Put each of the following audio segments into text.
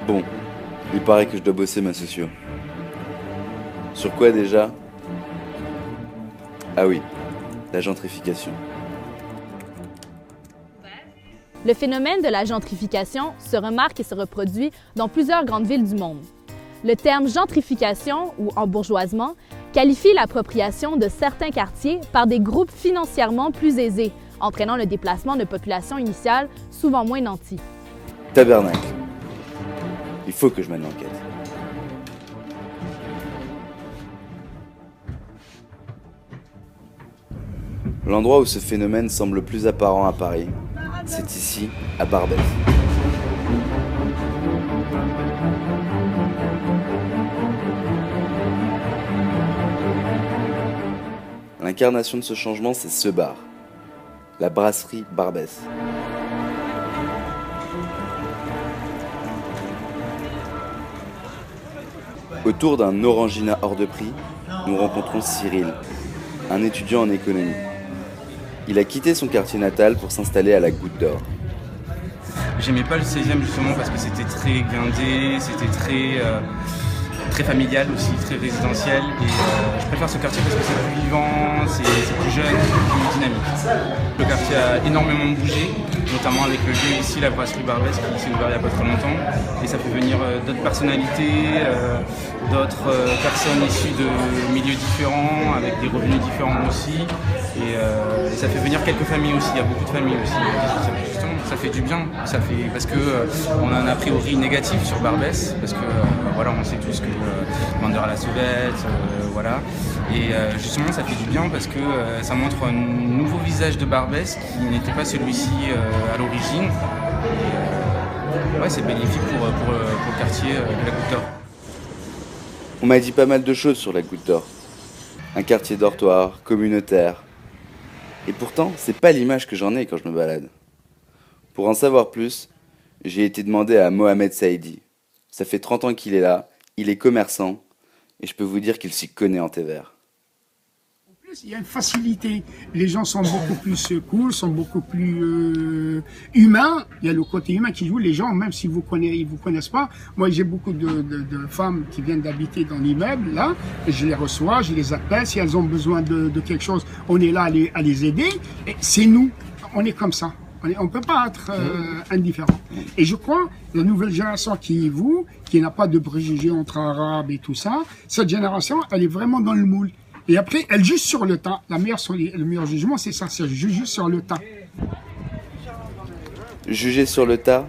Bon, il paraît que je dois bosser ma socio. Sur quoi déjà? Ah oui, la gentrification. Le phénomène de la gentrification se remarque et se reproduit dans plusieurs grandes villes du monde. Le terme gentrification ou embourgeoisement qualifie l'appropriation de certains quartiers par des groupes financièrement plus aisés, entraînant le déplacement de populations initiales souvent moins nanties. Tabernacle. Il faut que je mène l'enquête. L'endroit où ce phénomène semble le plus apparent à Paris, c'est ici, à Barbès. L'incarnation de ce changement, c'est ce bar, la brasserie Barbès. Autour d'un orangina hors de prix, nous rencontrons Cyril, un étudiant en économie. Il a quitté son quartier natal pour s'installer à la Goutte d'Or. J'aimais pas le 16e justement parce que c'était très guindé, c'était très familial aussi, très résidentiel. Et je préfère ce quartier parce que c'est plus vivant, c'est plus jeune, c'est plus dynamique. Le quartier a énormément bougé, notamment avec le lieu ici, la brasserie Barbès, qui s'est ouvert il n'y a pas très longtemps. Et ça fait venir d'autres personnalités, d'autres personnes issues de milieux différents, avec des revenus différents aussi. Et ça fait venir quelques familles aussi, il y a beaucoup de familles aussi. Justement, ça fait du bien, parce que on a un a priori négatif sur Barbès, parce que voilà, on sait tous que vendeur à la sauvette, voilà. Et justement, ça fait du bien parce que ça montre un nouveau visage de Barbès qui n'était pas celui-ci à l'origine. Ouais, c'est bénéfique pour le quartier de la Goutte d'Or. On m'a dit pas mal de choses sur la Goutte d'Or. Un quartier dortoir, communautaire. Et pourtant, c'est pas l'image que j'en ai quand je me balade. Pour en savoir plus, j'ai été demandé à Mohamed Saïdi. Ça fait 30 ans qu'il est là, il est commerçant, et je peux vous dire qu'il s'y connaît en thé vert. En plus, il y a une facilité. Les gens sont beaucoup plus cool, sont beaucoup plus humains. Il y a le côté humain qui joue. Les gens, même s'ils vous connaissent pas, moi j'ai beaucoup de femmes qui viennent d'habiter dans l'immeuble, là, et je les reçois, je les appelle. Si elles ont besoin de quelque chose, on est là à les aider. Et c'est nous, on est comme ça. On ne peut pas être indifférent. Et je crois, la nouvelle génération qui est vous, qui n'a pas de préjugés entre arabes et tout ça, cette génération, elle est vraiment dans le moule. Et après, elle juge sur le tas. Le meilleur jugement, c'est ça, c'est juger sur le tas. Juger sur le tas,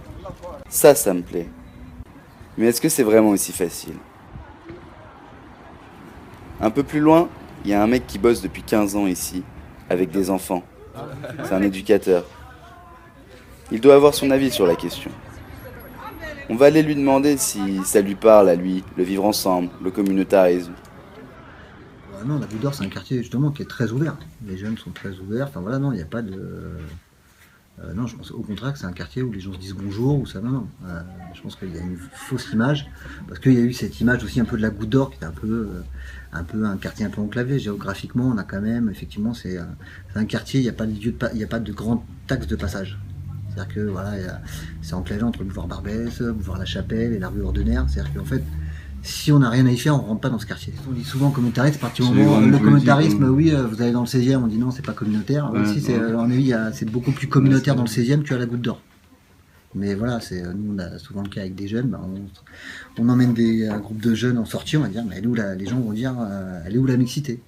ça me plaît. Mais est-ce que c'est vraiment aussi facile? Un peu plus loin, il y a un mec qui bosse depuis 15 ans ici, avec des enfants. C'est un éducateur. Il doit avoir son avis sur la question. On va aller lui demander si ça lui parle à lui, le vivre ensemble, le communautarisme. Non, la Goutte d'Or, c'est un quartier justement qui est très ouvert. Les jeunes sont très ouverts. Enfin voilà, non, il n'y a pas de... non, je pense au contraire que c'est un quartier où les gens se disent bonjour, ou ça, non. Je pense qu'il y a une fausse image, parce qu'il y a eu cette image aussi un peu de la Goutte d'Or, qui est un peu un quartier un peu enclavé. Géographiquement, on a quand même, effectivement, c'est un quartier, il n'y a pas de grands axes de passage. C'est-à-dire que voilà, c'est enclavé entre le boulevard Barbès, le boulevard La Chapelle et la rue Ordener. C'est-à-dire qu'en fait, si on n'a rien à y faire, on ne rentre pas dans ce quartier. On dit souvent communautariste, à partir du moment où le communautarisme, oui, vous allez dans le 16e, on dit non, c'est pas communautaire. Ouais, si, c'est beaucoup plus communautaire dans le 16e qu'à la Goutte d'Or. Mais voilà, nous on a souvent le cas avec des jeunes, on emmène un groupe de jeunes en sortie, on va dire, mais les gens vont dire, elle est où la mixité?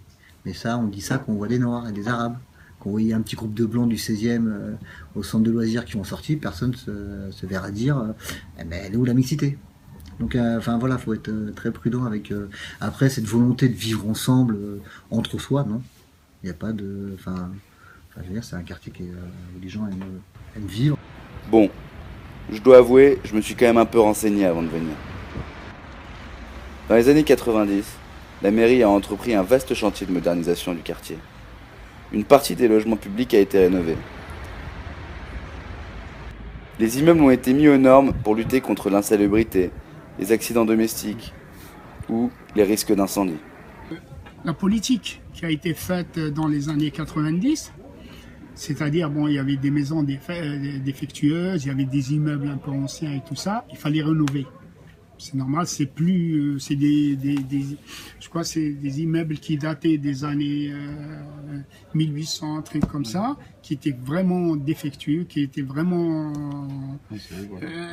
Mais ça, on dit ça quand on voit des Noirs et des Arabes. Quand on voyait un petit groupe de Blancs du 16e au centre de loisirs qui vont sortir, personne se verra dire, mais elle est où la mixité? Donc, voilà, faut être très prudent avec. Après, cette volonté de vivre ensemble entre soi, non. Il n'y a pas de. Je veux dire, c'est un quartier où les gens aiment vivre. Bon, je dois avouer, je me suis quand même un peu renseigné avant de venir. Dans les années 90, la mairie a entrepris un vaste chantier de modernisation du quartier. Une partie des logements publics a été rénovée. Les immeubles ont été mis aux normes pour lutter contre l'insalubrité, les accidents domestiques ou les risques d'incendie. La politique qui a été faite dans les années 90, c'est-à-dire, il y avait des maisons défectueuses, il y avait des immeubles un peu anciens et tout ça, il fallait rénover. C'est normal, c'est plus, c'est je crois, que c'est des immeubles qui dataient des années 1800, un truc comme ça, qui étaient vraiment défectueux, qui étaient vraiment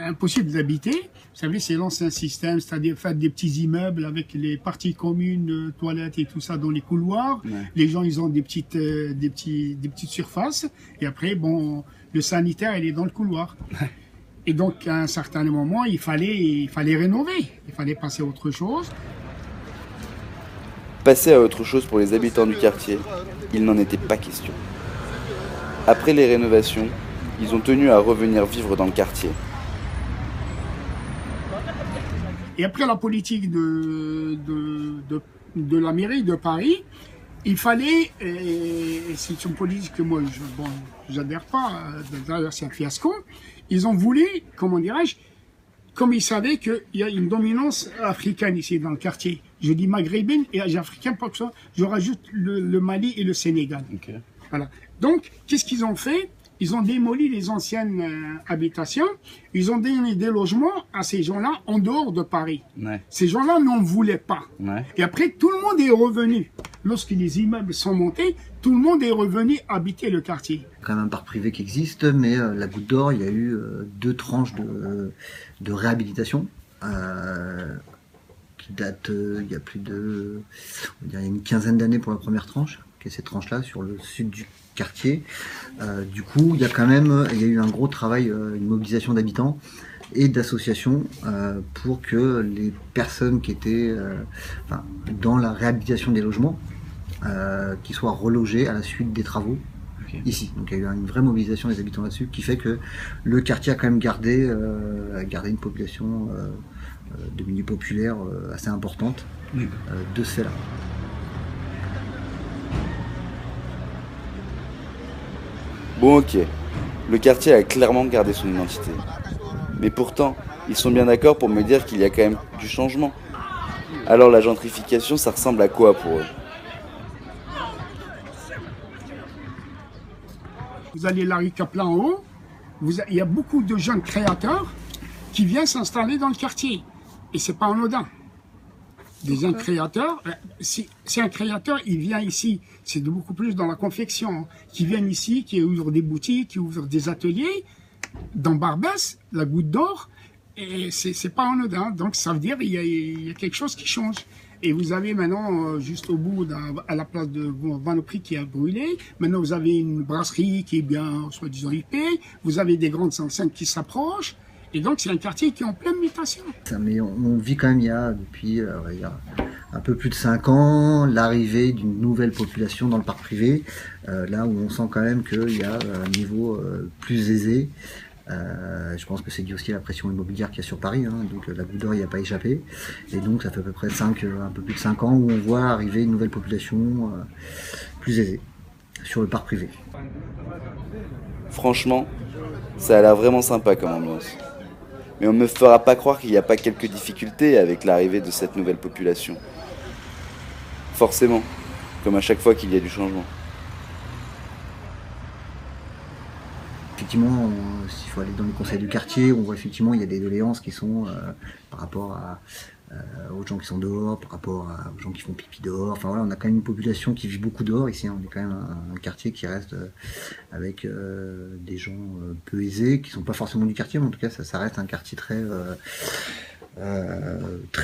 impossibles d'habiter. Vous savez, c'est l'ancien système, c'est-à-dire faire des petits immeubles avec les parties communes, toilettes et tout ça dans les couloirs. Ouais. Les gens, ils ont des petites surfaces, et après, bon, le sanitaire, il est dans le couloir. Et donc, à un certain moment, il fallait rénover. Il fallait passer à autre chose. Passer à autre chose pour les habitants du quartier, il n'en était pas question. Après les rénovations, ils ont tenu à revenir vivre dans le quartier. Et après la politique de la mairie de Paris, il fallait, et c'est une politique que moi, j'adhère pas, d'ailleurs c'est un fiasco, ils ont voulu, comment dirais-je, comme ils savaient qu'il y a une dominance africaine ici dans le quartier. Je dis maghrébine et africaine, parce que je rajoute le Mali et le Sénégal. Okay. Voilà. Donc, qu'est-ce qu'ils ont fait? Ils ont démoli les anciennes habitations, ils ont donné des logements à ces gens-là en dehors de Paris. Ouais. Ces gens-là n'en voulaient pas. Ouais. Et après, tout le monde est revenu. Lorsque les immeubles sont montés, tout le monde est revenu habiter le quartier. Il y a quand même un parc privé qui existe, mais la Goutte d'Or, il y a eu 2 tranches de réhabilitation qui datent il y a plus de, on va dire, il y a une quinzaine d'années pour la première tranche, qui est cette tranche-là sur le sud du quartier. Du coup, il y a eu un gros travail, une mobilisation d'habitants et d'associations pour que les personnes qui étaient dans la réhabilitation des logements qui soient relogées à la suite des travaux ici. Donc il y a eu une vraie mobilisation des habitants là-dessus qui fait que le quartier a quand même gardé une population de milieu populaire assez importante de ce fait-là. Bon ok, le quartier a clairement gardé son identité. Mais pourtant, ils sont bien d'accord pour me dire qu'il y a quand même du changement. Alors la gentrification, ça ressemble à quoi pour eux? Vous allez la rue Kaplan en haut, il y a beaucoup de jeunes créateurs qui viennent s'installer dans le quartier. Et c'est pas anodin. Des jeunes créateurs, si un créateur, il vient ici, c'est beaucoup plus dans la confection, qui viennent ici, qui ouvrent des boutiques, qui ouvrent des ateliers, dans Barbès, la Goutte d'Or, et c'est pas anodin. Donc ça veut dire qu'il y a quelque chose qui change. Et vous avez maintenant, juste au bout, à la place de Vanoprix qui a brûlé, maintenant vous avez une brasserie qui est bien, soi-disant, IP, vous avez des grandes enseignes qui s'approchent, et donc c'est un quartier qui est en pleine mutation. Mais on vit quand même, il y a depuis un peu plus de 5 ans, l'arrivée d'une nouvelle population dans le parc privé, là où on sent quand même qu'il y a un niveau plus aisé. Je pense que c'est dû aussi à la pression immobilière qu'il y a sur Paris, donc la Goutte d'Or n'y a pas échappé, et donc ça fait à peu près un peu plus de 5 ans où on voit arriver une nouvelle population plus aisée sur le parc privé. Franchement, ça a l'air vraiment sympa comme ambiance. Mais on ne me fera pas croire qu'il n'y a pas quelques difficultés avec l'arrivée de cette nouvelle population. Forcément, comme à chaque fois qu'il y a du changement. Effectivement, s'il faut aller dans les conseils du quartier, on voit effectivement il y a des doléances qui sont par rapport aux gens qui sont dehors, par rapport aux gens qui font pipi dehors. Enfin voilà, on a quand même une population qui vit beaucoup dehors ici. On est quand même un quartier qui reste avec des gens peu aisés, qui sont pas forcément du quartier, mais en tout cas ça reste un quartier très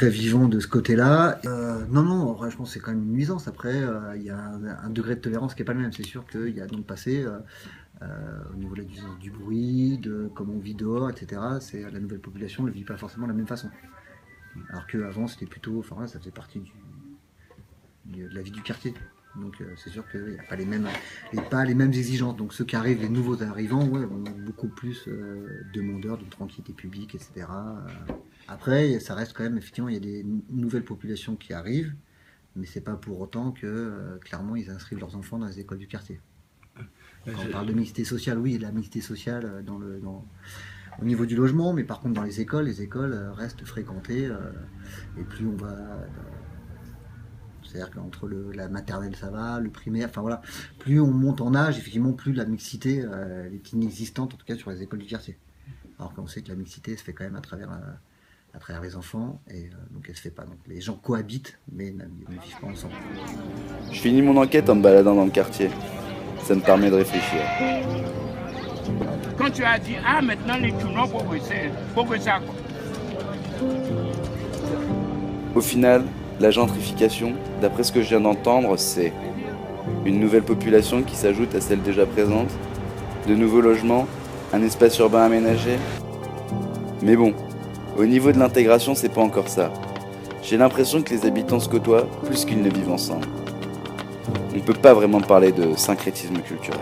vivant de ce côté-là. Non, vrai, je pense que c'est quand même une nuisance. Après, il y a un degré de tolérance qui n'est pas le même. C'est sûr qu'il y a dans le passé, au niveau de la nuisance du bruit, de comment on vit dehors, etc., la nouvelle population ne vit pas forcément de la même façon. Alors qu'avant, c'était plutôt, enfin là, ça faisait partie de la vie du quartier. Donc c'est sûr qu'il n'y a pas les mêmes exigences. Donc ceux qui arrivent, les nouveaux arrivants, ouais, on a beaucoup plus demandeurs de tranquillité publique, etc. Après, ça reste quand même, effectivement, il y a des nouvelles populations qui arrivent, mais c'est pas pour autant que clairement ils inscrivent leurs enfants dans les écoles du quartier. Quand on parle de mixité sociale, oui, la mixité sociale au niveau du logement, mais par contre dans les écoles restent fréquentées et plus on va... C'est-à-dire qu'entre la maternelle ça va, le primaire, enfin voilà, plus on monte en âge, effectivement, plus la mixité est inexistante, en tout cas sur les écoles du quartier. Alors qu'on sait que la mixité se fait quand même à travers à travers les enfants, et donc elle se fait pas. Donc les gens cohabitent, mais ne vivent pas ensemble. Je finis mon enquête en me baladant dans le quartier. Ça me permet de réfléchir. Quand tu as dit, ah, maintenant les tournants faut que ça, quoi. Au final, la gentrification, d'après ce que je viens d'entendre, c'est une nouvelle population qui s'ajoute à celle déjà présente, de nouveaux logements, un espace urbain aménagé. Mais bon, au niveau de l'intégration, c'est pas encore ça. J'ai l'impression que les habitants se côtoient plus qu'ils ne vivent ensemble. On ne peut pas vraiment parler de syncrétisme culturel.